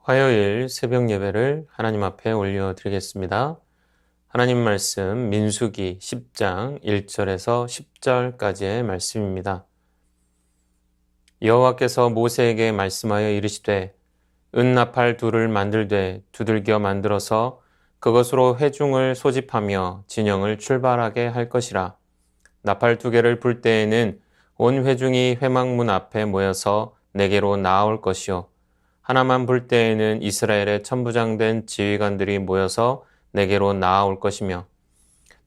화요일 새벽 예배를 하나님 앞에 올려드리겠습니다. 하나님 말씀 민수기 10장 1절에서 10절까지의 말씀입니다. 여호와께서 모세에게 말씀하여 이르시되 은나팔 둘을 만들되 두들겨 만들어서 그것으로 회중을 소집하며 진영을 출발하게 할 것이라. 나팔 두 개를 불 때에는 온 회중이 회막문 앞에 모여서 내게로 나아올 것이요 하나만 불 때에는 이스라엘의 천부장된 지휘관들이 모여서 내게로 나아올 것이며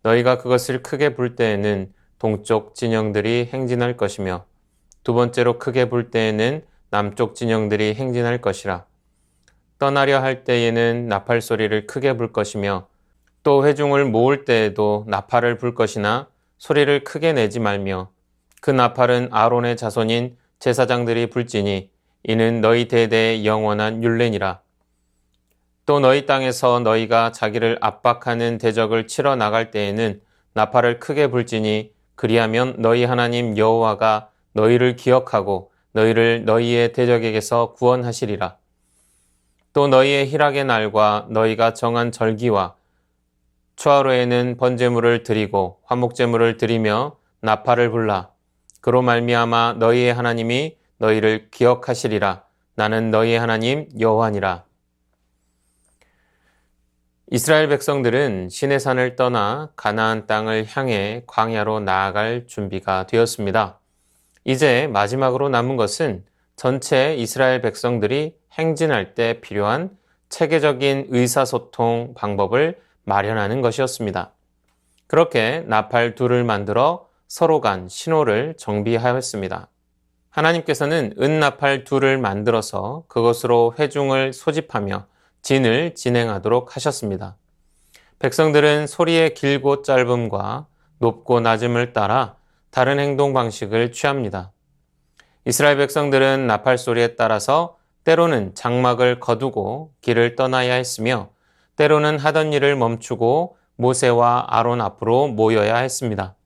너희가 그것을 크게 불 때에는 동쪽 진영들이 행진할 것이며 두 번째로 크게 불 때에는 남쪽 진영들이 행진할 것이라. 떠나려 할 때에는 나팔 소리를 크게 불 것이며 또 회중을 모을 때에도 나팔을 불 것이나 소리를 크게 내지 말며 그 나팔은 아론의 자손인 제사장들이 불지니 이는 너희 대대의 영원한 율례니라. 또 너희 땅에서 너희가 자기를 압박하는 대적을 치러 나갈 때에는 나팔을 크게 불지니 그리하면 너희 하나님 여호와가 너희를 기억하고 너희를 너희의 대적에게서 구원하시리라. 또 너희의 희락의 날과 너희가 정한 절기와 추하로에는 번제물을 드리고 화목제물을 드리며 나팔을 불라. 그로 말미암아 너희의 하나님이 너희를 기억하시리라. 나는 너희의 하나님 여호와니라. 이스라엘 백성들은 시내산을 떠나 가나안 땅을 향해 광야로 나아갈 준비가 되었습니다. 이제 마지막으로 남은 것은 전체 이스라엘 백성들이 행진할 때 필요한 체계적인 의사소통 방법을 마련하는 것이었습니다. 그렇게 나팔 둘을 만들어 서로 간 신호를 정비하였습니다. 하나님께서는 은나팔 둘을 만들어서 그것으로 회중을 소집하며 진을 진행하도록 하셨습니다. 백성들은 소리의 길고 짧음과 높고 낮음을 따라 다른 행동 방식을 취합니다. 이스라엘 백성들은 나팔 소리에 따라서 때로는 장막을 거두고 길을 떠나야 했으며 때로는 하던 일을 멈추고 모세와 아론 앞으로 모여야 했습니다.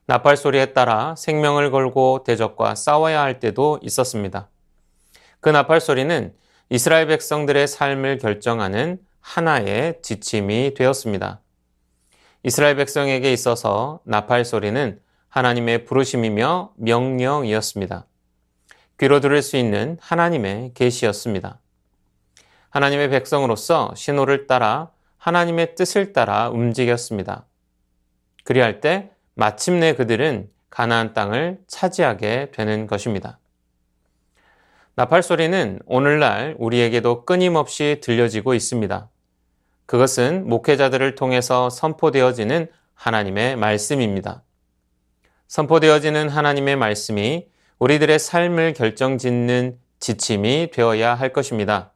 나팔 소리에 따라 생명을 걸고 대적과 싸워야 할 때도 있었습니다. 그 나팔 소리는 이스라엘 백성들의 삶을 결정하는 하나의 지침이 되었습니다. 이스라엘 백성에게 있어서 나팔 소리는 하나님의 부르심이며 명령이었습니다. 귀로 들을 수 있는 하나님의 계시였습니다. 하나님의 백성으로서 신호를 따라 하나님의 뜻을 따라 움직였습니다. 그리할 때 마침내 그들은 가나안 땅을 차지하게 되는 것입니다. 나팔 소리는 오늘날 우리에게도 끊임없이 들려지고 있습니다. 그것은 목회자들을 통해서 선포되어지는 하나님의 말씀입니다. 선포되어지는 하나님의 말씀이 우리들의 삶을 결정짓는 지침이 되어야 할 것입니다.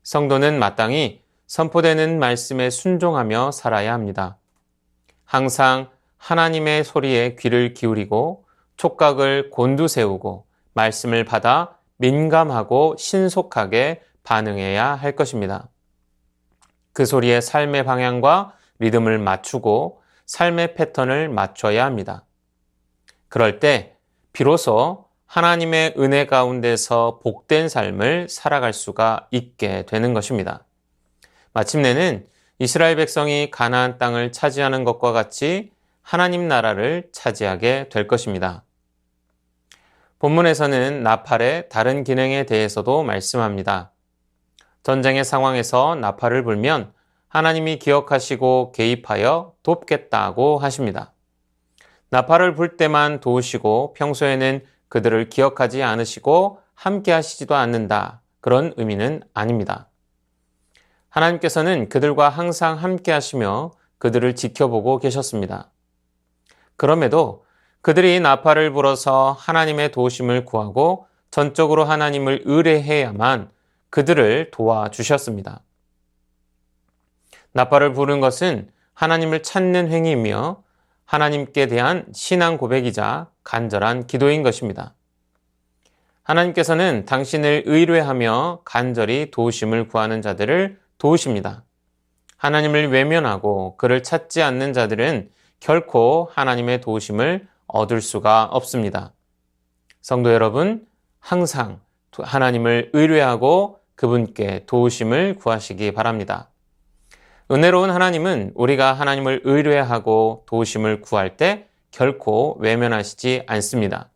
성도는 마땅히 선포되는 말씀에 순종하며 살아야 합니다. 항상 하나님의 소리에 귀를 기울이고 촉각을 곤두세우고 말씀을 받아 민감하고 신속하게 반응해야 할 것입니다. 그 소리에 삶의 방향과 리듬을 맞추고 삶의 패턴을 맞춰야 합니다. 그럴 때 비로소 하나님의 은혜 가운데서 복된 삶을 살아갈 수가 있게 되는 것입니다. 마침내는 이스라엘 백성이 가나안 땅을 차지하는 것과 같이 하나님 나라를 차지하게 될 것입니다. 본문에서는 나팔의 다른 기능에 대해서도 말씀합니다. 전쟁의 상황에서 나팔을 불면 하나님이 기억하시고 개입하여 돕겠다고 하십니다. 나팔을 불 때만 도우시고 평소에는 그들을 기억하지 않으시고 함께 하시지도 않는다. 그런 의미는 아닙니다. 하나님께서는 그들과 항상 함께 하시며 그들을 지켜보고 계셨습니다. 그럼에도 그들이 나팔을 불어서 하나님의 도우심을 구하고 전적으로 하나님을 의뢰해야만 그들을 도와주셨습니다. 나팔을 부는 것은 하나님을 찾는 행위이며 하나님께 대한 신앙 고백이자 간절한 기도인 것입니다. 하나님께서는 당신을 의뢰하며 간절히 도우심을 구하는 자들을 도우십니다. 하나님을 외면하고 그를 찾지 않는 자들은 결코 하나님의 도우심을 얻을 수가 없습니다. 성도 여러분, 항상 하나님을 의뢰하고 그분께 도우심을 구하시기 바랍니다. 은혜로운 하나님은 우리가 하나님을 의뢰하고 도우심을 구할 때 결코 외면하시지 않습니다.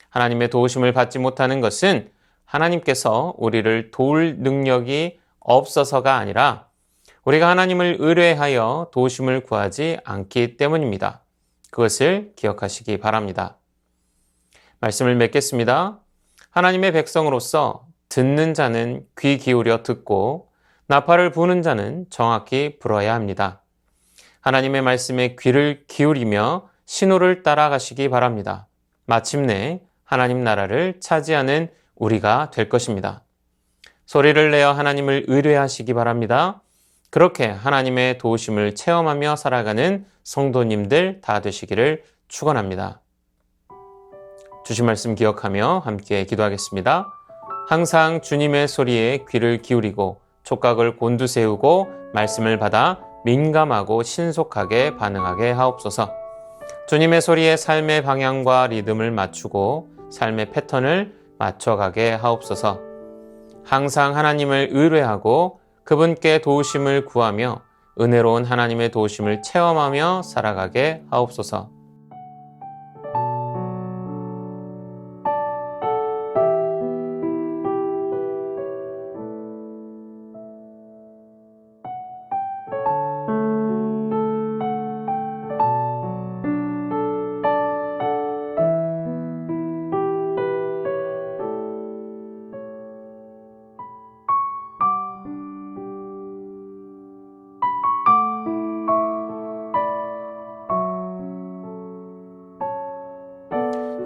하나님의 도우심을 받지 못하는 것은 하나님께서 우리를 도울 능력이 없어서가 아니라 우리가 하나님을 의뢰하여 도우심을 구하지 않기 때문입니다. 그것을 기억하시기 바랍니다. 말씀을 맺겠습니다. 하나님의 백성으로서 듣는 자는 귀 기울여 듣고 나팔을 부는 자는 정확히 불어야 합니다. 하나님의 말씀에 귀를 기울이며 신호를 따라가시기 바랍니다. 마침내 하나님 나라를 차지하는 우리가 될 것입니다. 소리를 내어 하나님을 의뢰하시기 바랍니다. 그렇게 하나님의 도우심을 체험하며 살아가는 성도님들 다 되시기를 축원합니다. 주신 말씀 기억하며 함께 기도하겠습니다. 항상 주님의 소리에 귀를 기울이고 촉각을 곤두세우고 말씀을 받아 민감하고 신속하게 반응하게 하옵소서. 주님의 소리에 삶의 방향과 리듬을 맞추고 삶의 패턴을 맞춰가게 하옵소서. 항상 하나님을 의뢰하고 그분께 도우심을 구하며 은혜로운 하나님의 도우심을 체험하며 살아가게 하옵소서.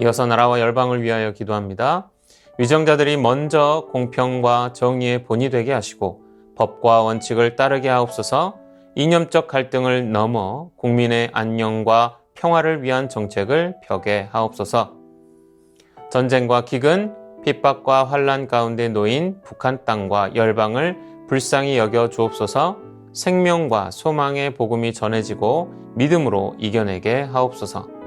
이어서 나라와 열방을 위하여 기도합니다. 위정자들이 먼저 공평과 정의의 본이 되게 하시고 법과 원칙을 따르게 하옵소서. 이념적 갈등을 넘어 국민의 안녕과 평화를 위한 정책을 펴게 하옵소서. 전쟁과 기근, 핍박과 환난 가운데 놓인 북한 땅과 열방을 불쌍히 여겨 주옵소서. 생명과 소망의 복음이 전해지고 믿음으로 이겨내게 하옵소서.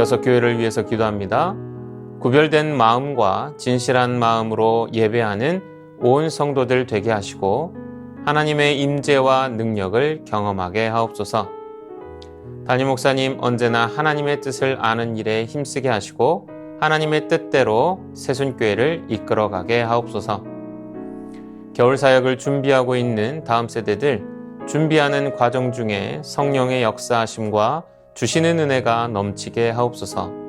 이어서 교회를 위해서 기도합니다. 구별된 마음과 진실한 마음으로 예배하는 온 성도들 되게 하시고 하나님의 임재와 능력을 경험하게 하옵소서. 담임 목사님 언제나 하나님의 뜻을 아는 일에 힘쓰게 하시고 하나님의 뜻대로 새순교회를 이끌어가게 하옵소서. 겨울 사역을 준비하고 있는 다음 세대들 준비하는 과정 중에 성령의 역사하심과 주시는 은혜가 넘치게 하옵소서.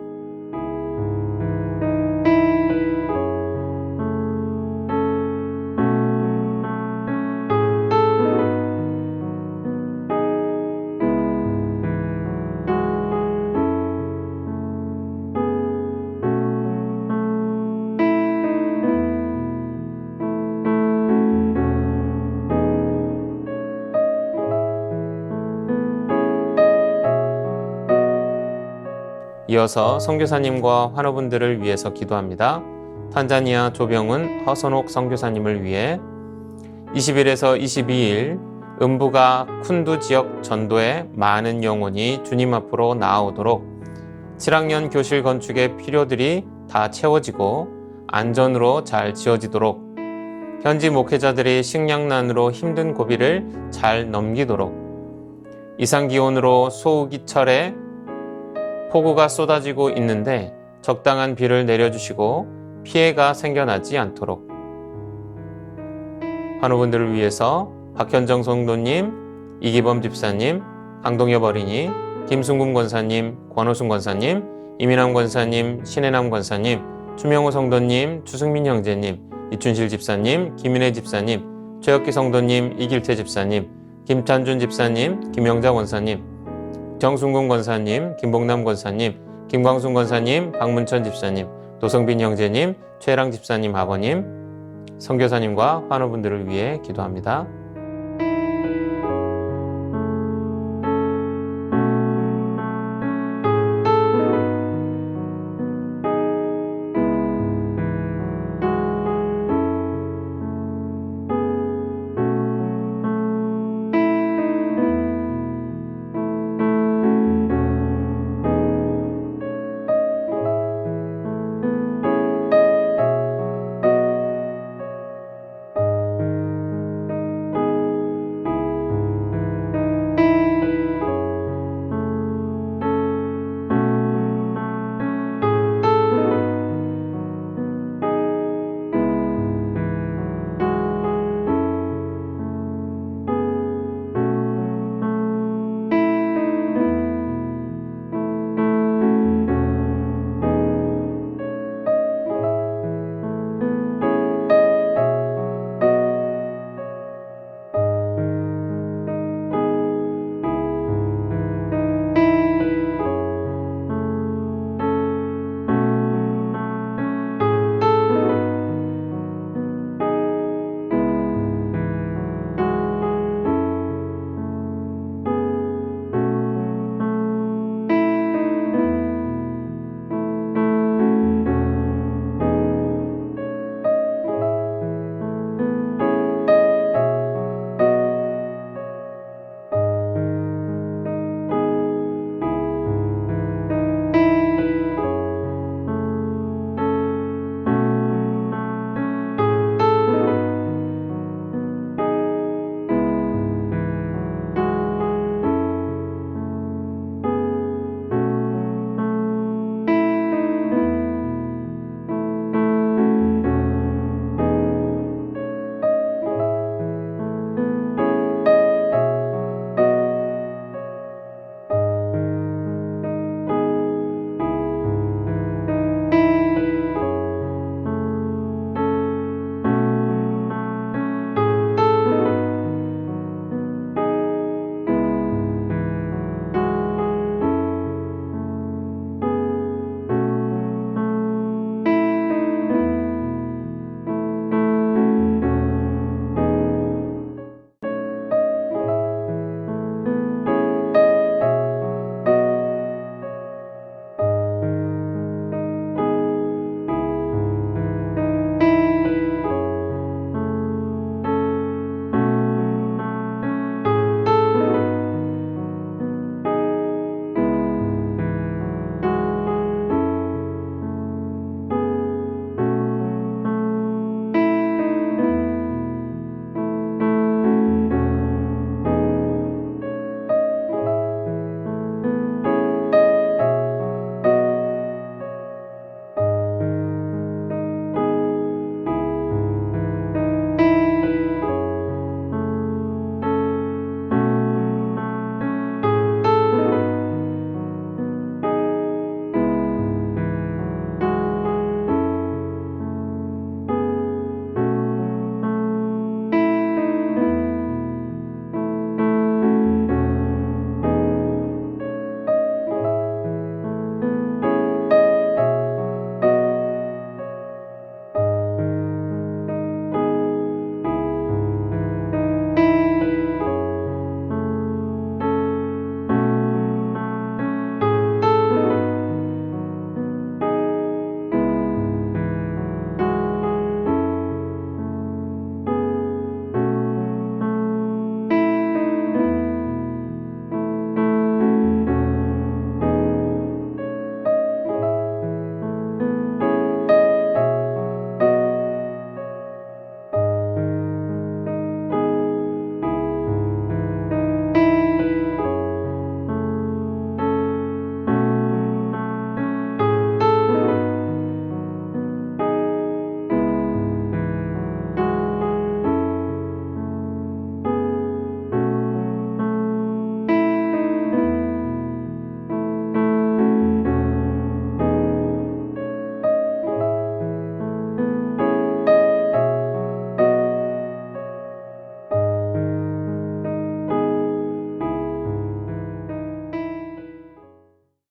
이어서 선교사님과 환우분들을 위해서 기도합니다. 탄자니아 조병훈 허선옥 선교사님을 위해 20일에서 22일 음부가 쿤두 지역 전도에 많은 영혼이 주님 앞으로 나아오도록 7학년 교실 건축의 필요들이 다 채워지고 안전으로 잘 지어지도록 현지 목회자들이 식량난으로 힘든 고비를 잘 넘기도록 이상기온으로 소우기철에 폭우가 쏟아지고 있는데 적당한 비를 내려주시고 피해가 생겨나지 않도록 환우분들을 위해서 박현정 성도님, 이기범 집사님, 강동엽 어린이, 김순금 권사님, 권호순 권사님, 이민남 권사님, 신혜남 권사님, 추명호 성도님, 추승민 형제님, 이춘실 집사님, 김인혜 집사님, 최혁기 성도님, 이길태 집사님, 김찬준 집사님, 김영자 권사님, 정순금 권사님, 김봉남 권사님, 김광순 권사님, 박문천 집사님, 노성빈 형제님, 최랑 집사님 아버님, 선교사님과 환우분들을 위해 기도합니다.